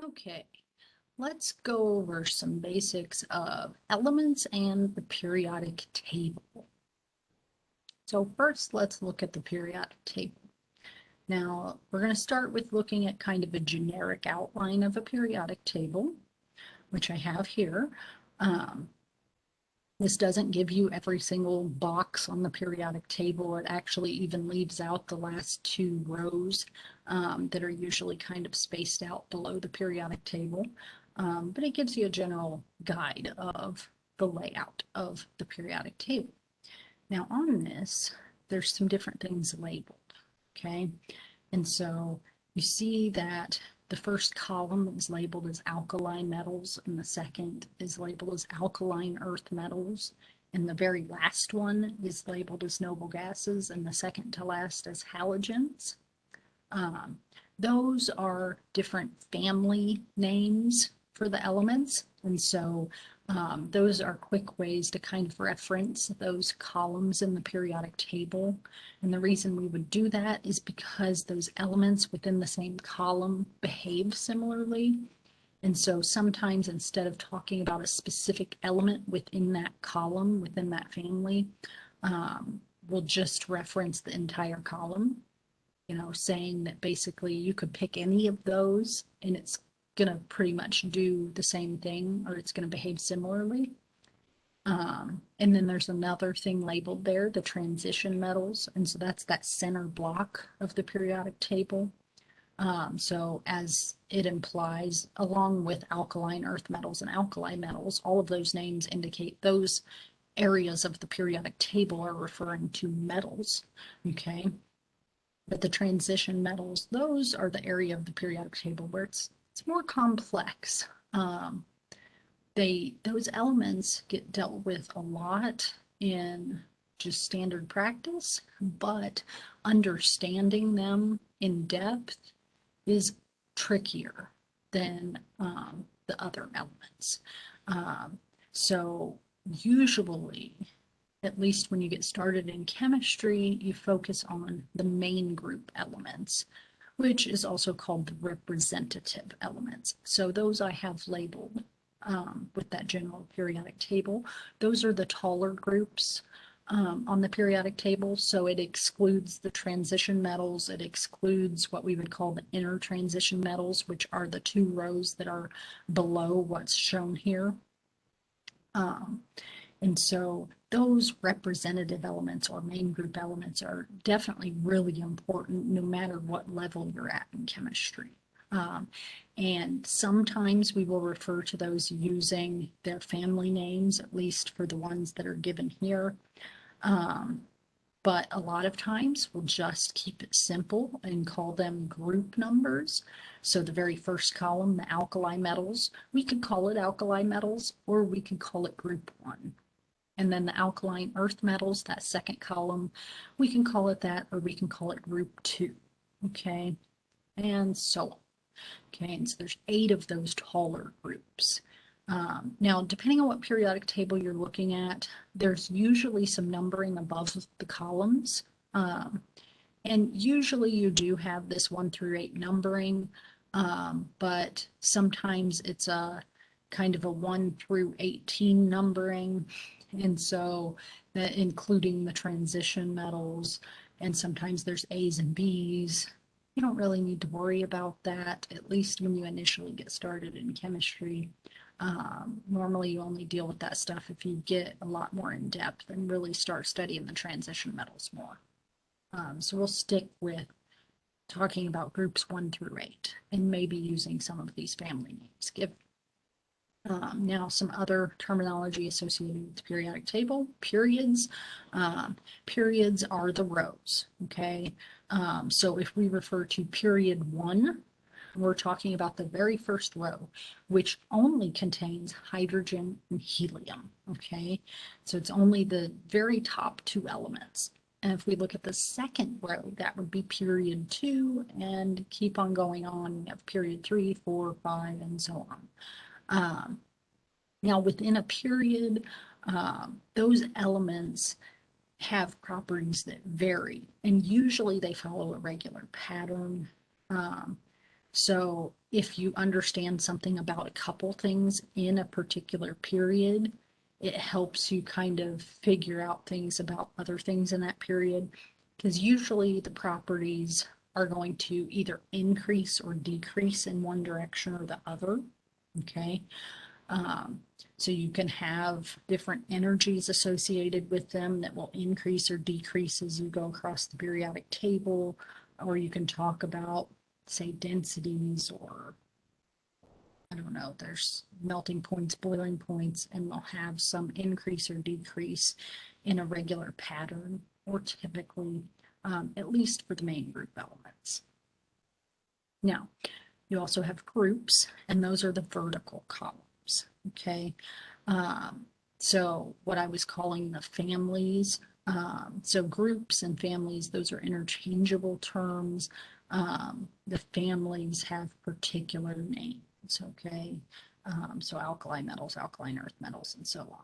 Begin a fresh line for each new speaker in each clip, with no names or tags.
Okay, let's go over some basics of elements and the periodic table. So first, let's look at the periodic table. Now, we're going to start with looking at kind of a generic outline of a periodic table, which I have here. Um, this doesn't give you every single box on the periodic table. It actually even leaves out the last two rows that are usually kind of spaced out below the periodic table. But it gives you a general guide of the layout of the periodic table. Now on this, there's some different things labeled, okay? And so you see that the first column is labeled as alkaline metals, and the second is labeled as alkaline earth metals, and the very last one is labeled as noble gases, and the second to last as halogens. Um, those are different family names for the elements, and so those are quick ways to kind of reference those columns in the periodic table. And the reason we would do that is because those elements within the same column behave similarly. And so sometimes instead of talking about a specific element within that column, within that family, we'll just reference the entire column, saying that basically you could pick any of those and it's going to pretty much do the same thing, or it's going to behave similarly. And then there's another thing labeled there, the transition metals. And so that's that center block of the periodic table. So as it implies, along with alkaline earth metals and alkali metals, all of those names indicate those areas of the periodic table are referring to metals. Okay. But the transition metals, those are the area of the periodic table where it's more complex. Those elements get dealt with a lot in just standard practice, but understanding them in depth is trickier than the other elements. So usually, at least when you get started in chemistry, you focus on the main group elements, which is also called the representative elements. So those I have labeled with that general periodic table. Those are the taller groups on the periodic table. So it excludes the transition metals. It excludes what we would call the inner transition metals, which are the two rows that are below what's shown here. And so those representative elements or main group elements are definitely really important no matter what level you're at in chemistry. And sometimes we will refer to those using their family names, at least for the ones that are given here. But a lot of times we'll just keep it simple and call them group numbers. So the very first column, the alkali metals, we could call it alkali metals, or we could call it group 1. And then the alkaline earth metals, that second column, we can call it that, or we can call it group 2. Okay, and so on. Okay, and so there's 8 of those taller groups. Now, depending on what periodic table you're looking at, there's usually some numbering above the columns. And usually you do have this 1 through 8 numbering, but sometimes it's a kind of a 1 through 18 numbering. And so that including the transition metals, and sometimes there's A's and B's. You don't really need to worry about that, at least when you initially get started in chemistry. Normally you only deal with that stuff if you get a lot more in depth and really start studying the transition metals more. So we'll stick with talking about groups 1 through 8 and maybe using some of these family names. Now some other terminology associated with the periodic table. Periods. Periods are the rows, okay? So if we refer to period 1, we're talking about the very first row, which only contains hydrogen and helium, okay? So it's only the very top 2 elements. And if we look at the second row, that would be period 2, and keep on going on. We have period 3, 4, 5, and so on. Now, within a period, those elements have properties that vary, and usually they follow a regular pattern. So if you understand something about a couple things in a particular period, it helps you kind of figure out things about other things in that period, because usually the properties are going to either increase or decrease in one direction or the other. Okay. Um, so you can have different energies associated with them that will increase or decrease as you go across the periodic table, or you can talk about, say, densities, or I don't know, there's melting points, boiling points, and they'll have some increase or decrease in a regular pattern, or typically, at least for the main group elements. Now, you also have groups, and those are the vertical columns. Okay. So what I was calling the families. So groups and families, those are interchangeable terms. The families have particular names. Okay. So alkali metals, alkaline earth metals, and so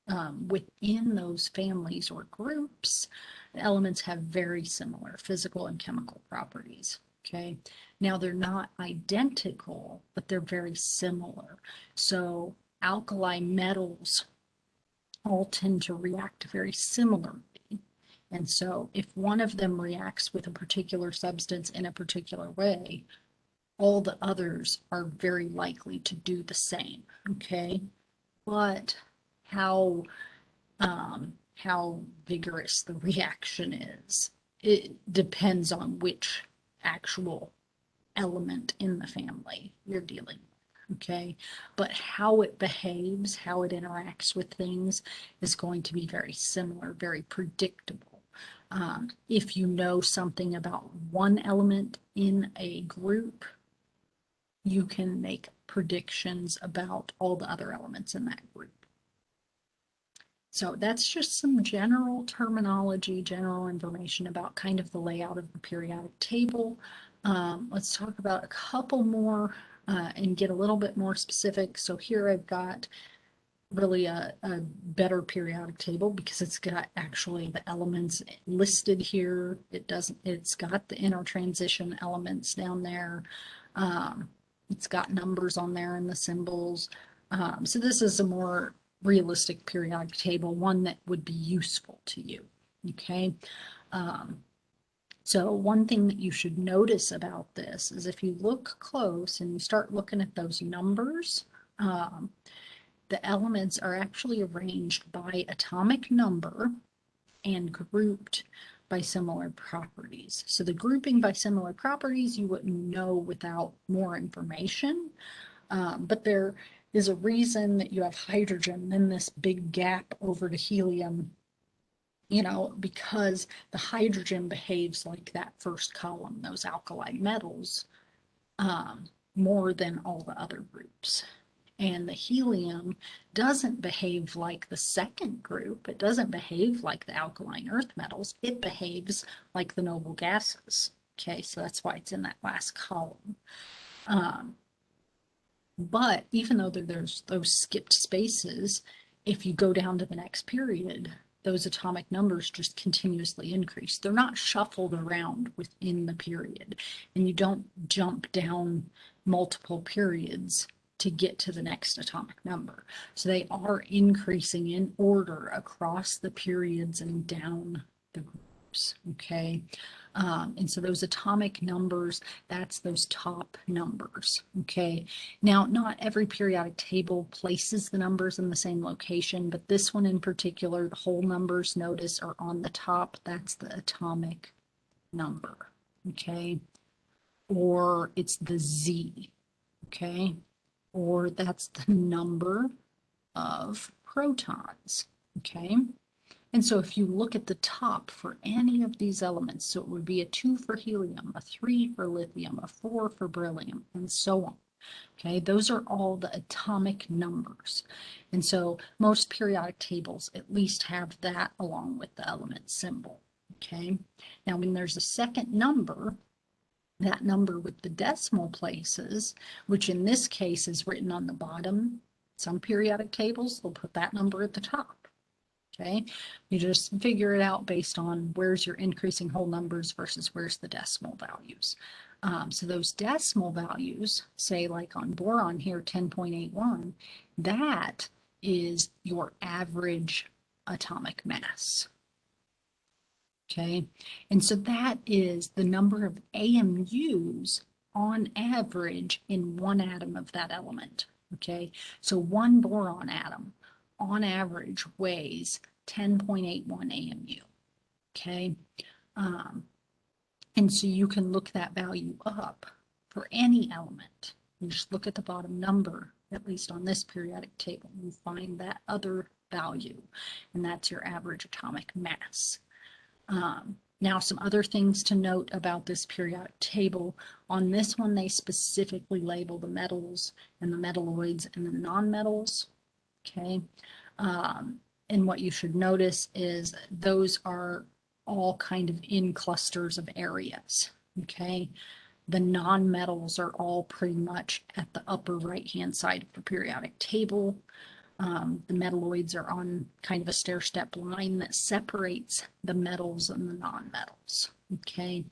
on. Within those families or groups, the elements have very similar physical and chemical properties. Okay. Now they're not identical, but they're very similar. So alkali metals all tend to react very similarly. And so if one of them reacts with a particular substance in a particular way, all the others are very likely to do the same. Okay. But how how vigorous the reaction is, it depends on which actual element in the family you're dealing with. Okay. But how it behaves, how it interacts with things is going to be very similar, very predictable. If you know something about one element in a group, you can make predictions about all the other elements in that group. So that's just some general terminology, general information about kind of the layout of the periodic table. Let's talk about a couple more and get a little bit more specific. So here I've got really a better periodic table because it's got actually the elements listed here. It's got the intertransition elements down there. It's got numbers on there and the symbols. So this is a more realistic periodic table, one that would be useful to you. Okay. So one thing that you should notice about this is if you look close and you start looking at those numbers, the elements are actually arranged by atomic number and grouped by similar properties. So the grouping by similar properties you wouldn't know without more information, but there is a reason that you have hydrogen, then this big gap over to helium, because the hydrogen behaves like that first column, those alkali metals, more than all the other groups. And the helium doesn't behave like the second group. It doesn't behave like the alkaline earth metals. It behaves like the noble gases. Okay, so that's why it's in that last column. But even though there's those skipped spaces, if you go down to the next period, those atomic numbers just continuously increase. They're not shuffled around within the period, and you don't jump down multiple periods to get to the next atomic number. So they are increasing in order across the periods and down the groups. Okay. And so those atomic numbers, that's those top numbers. Okay. Now, not every periodic table places the numbers in the same location, but this one in particular, the whole numbers, notice, are on the top. That's the atomic number. Okay. Or it's the Z. Okay. Or that's the number of protons. Okay. And so if you look at the top for any of these elements, so it would be a 2 for helium, a 3 for lithium, a 4 for beryllium, and so on. Okay, those are all the atomic numbers. And so most periodic tables at least have that along with the element symbol. Okay, now when there's a second number, that number with the decimal places, which in this case is written on the bottom, some periodic tables, they'll put that number at the top. Okay, you just figure it out based on where's your increasing whole numbers versus where's the decimal values. So those decimal values, say like on boron here, 10.81, that is your average atomic mass. Okay, and so that is the number of AMUs on average in one atom of that element. Okay, so one boron atom on average weighs 10.81 AMU. Okay, um, and so you can look that value up for any element. You just look at the bottom number, at least on this periodic table, you find that other value, and that's your average atomic mass. Now, some other things to note about this periodic table. On this one, they specifically label the metals and the metalloids and the nonmetals. Okay. And what you should notice is those are all kind of in clusters of areas. Okay. The nonmetals are all pretty much at the upper right-hand side of the periodic table. The metalloids are on kind of a stair-step line that separates the metals and the non-metals. Okay.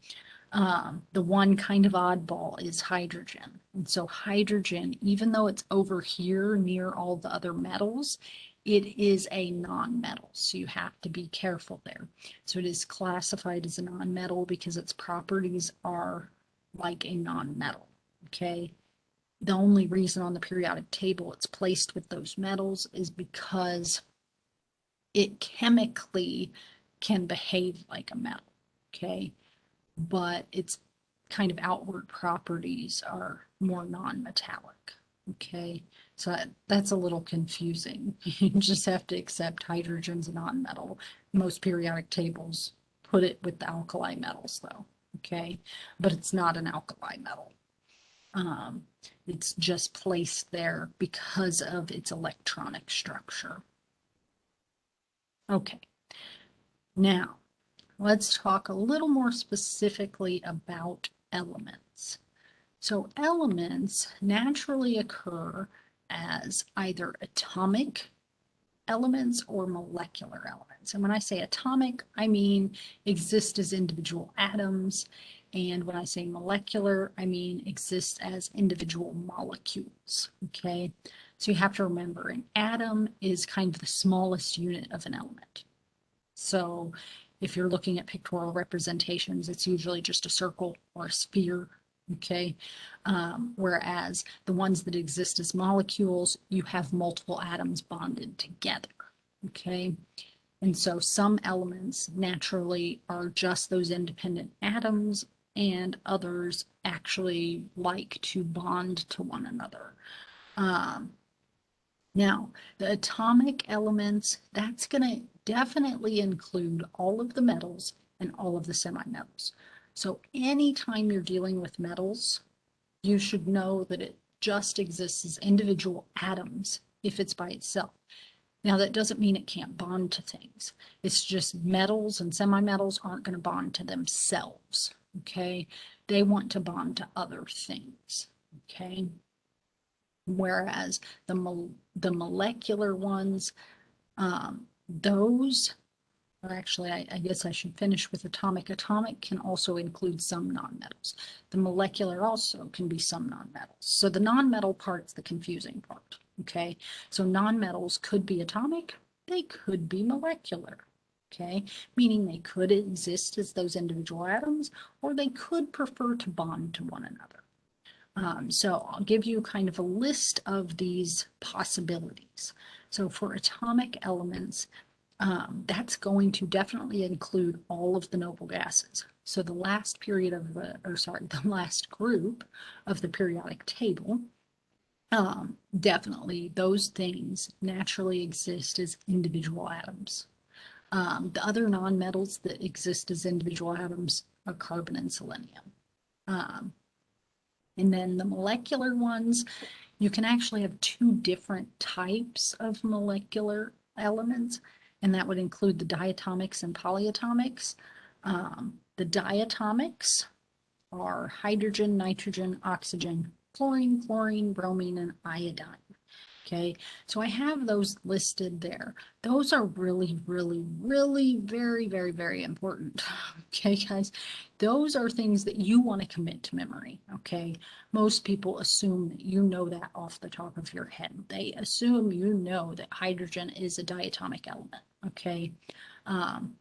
The one kind of oddball is hydrogen. And so hydrogen, even though it's over here near all the other metals, it is a non-metal. So you have to be careful there. So it is classified as a non-metal because its properties are like a non-metal. Okay. The only reason on the periodic table it's placed with those metals is because it chemically can behave like a metal, okay? But its kind of outward properties are more non-metallic, okay? So that's a little confusing. You just have to accept hydrogen's a non-metal. Most periodic tables put it with the alkali metals though, okay? But it's not an alkali metal. It's just placed there because of its electronic structure. Okay, now let's talk a little more specifically about elements. So elements naturally occur as either atomic elements or molecular elements. And when I say atomic, I mean exist as individual atoms. And when I say molecular, I mean exist as individual molecules. Okay. So you have to remember an atom is kind of the smallest unit of an element. So if you're looking at pictorial representations, it's usually just a circle or a sphere. Okay. Whereas the ones that exist as molecules, you have multiple atoms bonded together. Okay. And so some elements naturally are just those independent atoms, and others actually like to bond to one another. Now, the atomic elements, that's going to definitely include all of the metals and all of the semi-metals. So anytime you're dealing with metals, you should know that it just exists as individual atoms if it's by itself. Now, that doesn't mean it can't bond to things. It's just metals and semi-metals aren't going to bond to themselves, okay? They want to bond to other things, okay? Whereas the molecular ones, those or actually, I guess I should finish with atomic. Atomic can also include some nonmetals. The molecular also can be some nonmetals. So the nonmetal part's the confusing part, okay? So nonmetals could be atomic, they could be molecular, okay? Meaning they could exist as those individual atoms, or they could prefer to bond to one another. So I'll give you kind of a list of these possibilities. So for atomic elements, that's going to definitely include all of the noble gases. So the last period of the, or sorry, the last group of the periodic table, definitely those things naturally exist as individual atoms. The other nonmetals that exist as individual atoms are carbon and selenium. And then the molecular ones, you can actually have two different types of molecular elements, and that would include the diatomics and polyatomics. The diatomics are hydrogen, nitrogen, oxygen, chlorine, bromine, and iodine. Okay, so I have those listed there. Those are really, really, really very, very, very important. Okay, guys, those are things that you want to commit to memory. Okay, most people assume that you know that off the top of your head. They assume you know that hydrogen is a diatomic element. Okay, um,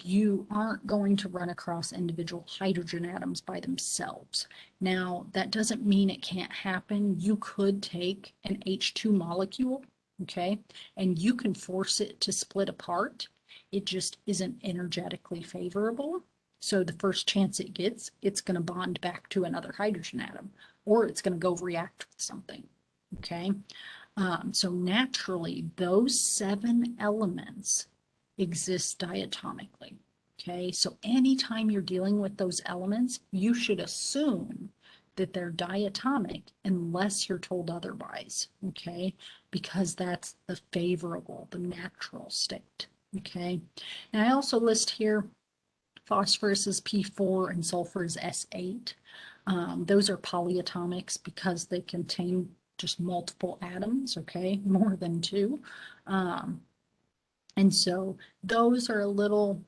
you aren't going to run across individual hydrogen atoms by themselves. Now, that doesn't mean it can't happen. You could take an H2 molecule, okay, and you can force it to split apart. It just isn't energetically favorable. So the first chance it gets, it's going to bond back to another hydrogen atom, or it's going to go react with something, okay? So naturally, those 7 elements exist diatomically. Okay, so anytime you're dealing with those elements, you should assume that they're diatomic unless you're told otherwise. Okay, because that's the favorable, the natural state. Okay, now I also list here phosphorus is P4 and sulfur is S8. Those are polyatomics because they contain just multiple atoms, okay, more than 2. And so those are a little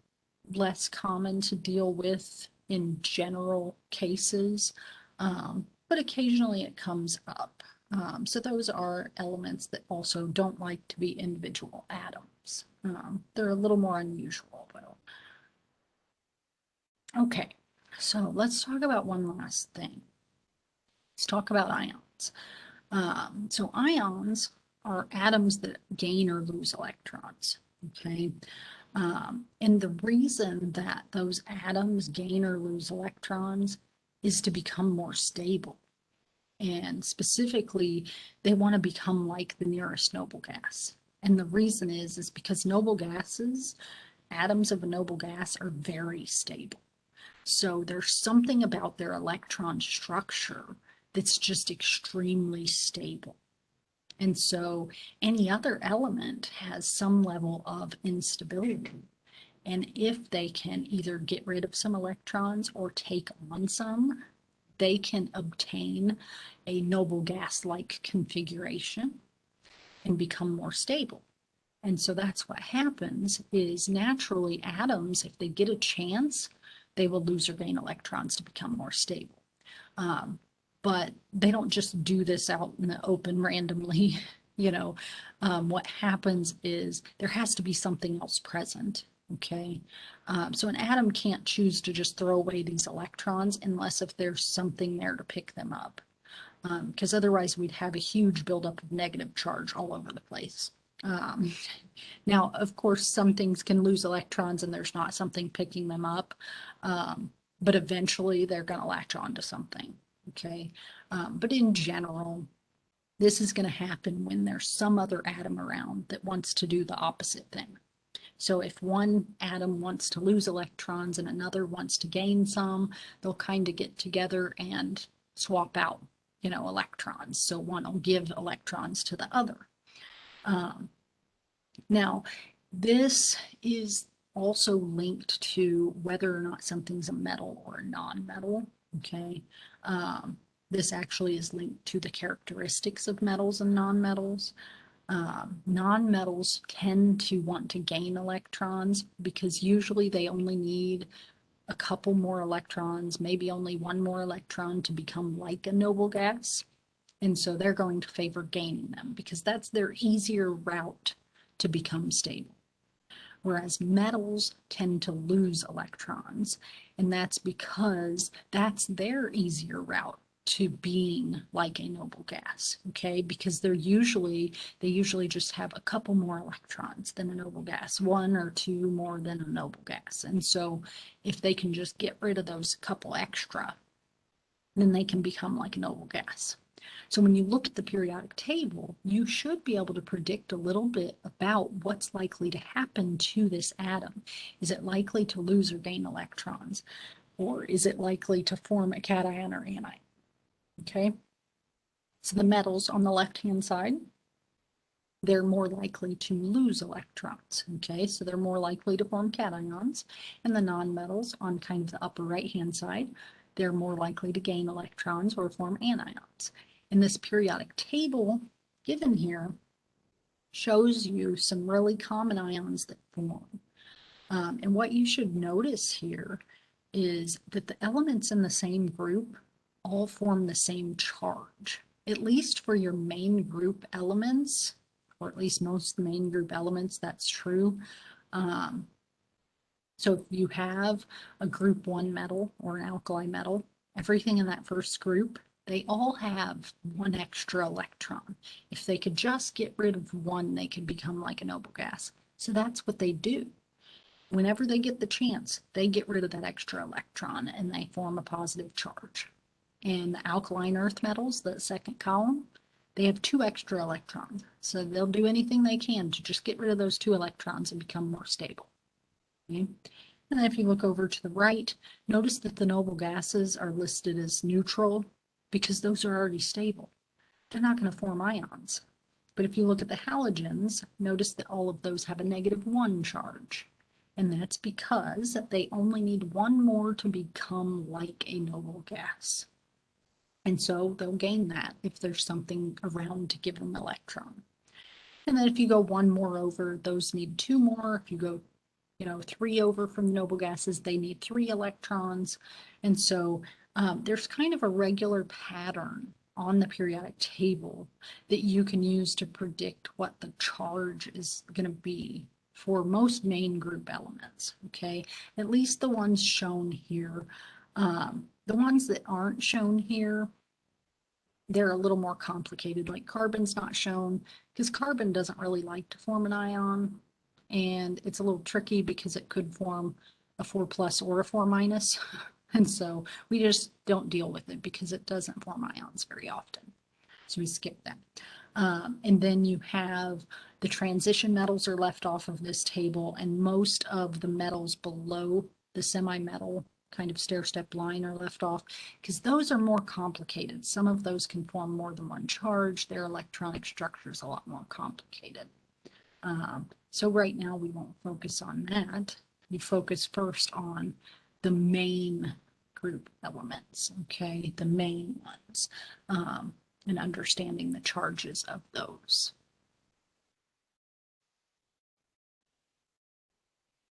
less common to deal with in general cases, but occasionally it comes up. So those are elements that also don't like to be individual atoms. They're a little more unusual, though. Okay, so let's talk about one last thing. Let's talk about ions. So ions are atoms that gain or lose electrons. Okay, and the reason that those atoms gain or lose electrons is to become more stable. And specifically, they want to become like the nearest noble gas. And the reason is because noble gases, atoms of a noble gas are very stable. So there's something about their electron structure that's just extremely stable. And so any other element has some level of instability. And if they can either get rid of some electrons or take on some, they can obtain a noble gas-like configuration and become more stable. And so that's what happens is naturally atoms, if they get a chance, they will lose or gain electrons to become more stable. But they don't just do this out in the open randomly. What happens is there has to be something else present. Okay. So an atom can't choose to just throw away these electrons unless if there's something there to pick them up. Because otherwise we'd have a huge buildup of negative charge all over the place. Now, of course, some things can lose electrons and there's not something picking them up, but eventually they're going to latch on to something. Okay. But in general, this is going to happen when there's some other atom around that wants to do the opposite thing. So if one atom wants to lose electrons and another wants to gain some, they'll kind of get together and swap out, electrons. So one will give electrons to the other. Now, this is also linked to whether or not something's a metal or a non-metal. Okay. This actually is linked to the characteristics of metals and non-metals. Non-metals tend to want to gain electrons because usually they only need a couple more electrons, maybe only one more electron to become like a noble gas. And so they're going to favor gaining them because that's their easier route to become stable. Whereas metals tend to lose electrons, and that's because that's their easier route to being like a noble gas, okay? Because they usually just have a couple more electrons than a noble gas, 1 or 2 more than a noble gas. And so if they can just get rid of those couple extra, then they can become like a noble gas. So when you look at the periodic table, you should be able to predict a little bit about what's likely to happen to this atom. Is it likely to lose or gain electrons? Or is it likely to form a cation or anion? Okay. So the metals on the left-hand side, they're more likely to lose electrons. Okay, so they're more likely to form cations. And the nonmetals on kind of the upper right-hand side, they're more likely to gain electrons or form anions. And this periodic table given here shows you some really common ions that form. And what you should notice here is that the elements in the same group all form the same charge, at least for your main group elements, or at least most main group elements, that's true. So if you have a group 1 metal or an alkali metal, everything in that first group, they all have one extra electron. If they could just get rid of one, they could become like a noble gas. So that's what they do. Whenever they get the chance, they get rid of that extra electron and they form a positive charge. And the alkaline earth metals, the second column, they have 2 extra electrons. So they'll do anything they can to just get rid of those 2 electrons and become more stable. Okay? And then if you look over to the right, notice that the noble gases are listed as neutral because those are already stable. They're not going to form ions. But if you look at the halogens, notice that all of those have a -1 charge. And that's because they only need one more to become like a noble gas. And so they'll gain that if there's something around to give them an electron. And then if you go one more over, those need 2 more. If you go 3 over from the noble gases, they need 3 electrons. And so there's kind of a regular pattern on the periodic table that you can use to predict what the charge is going to be for most main group elements, okay? At least the ones shown here. The ones that aren't shown here, they're a little more complicated, like carbon's not shown because carbon doesn't really like to form an ion, and it's a little tricky because it could form a 4+ or a 4-. And so we just don't deal with it because it doesn't form ions very often. So we skip that. And then you have the transition metals are left off of this table, and most of the metals below the semi-metal kind of stair-step line are left off because those are more complicated. Some of those can form more than one charge. Their electronic structure is a lot more complicated. So right now we won't focus on that. We focus first on the main group elements, okay, the main ones, and understanding the charges of those.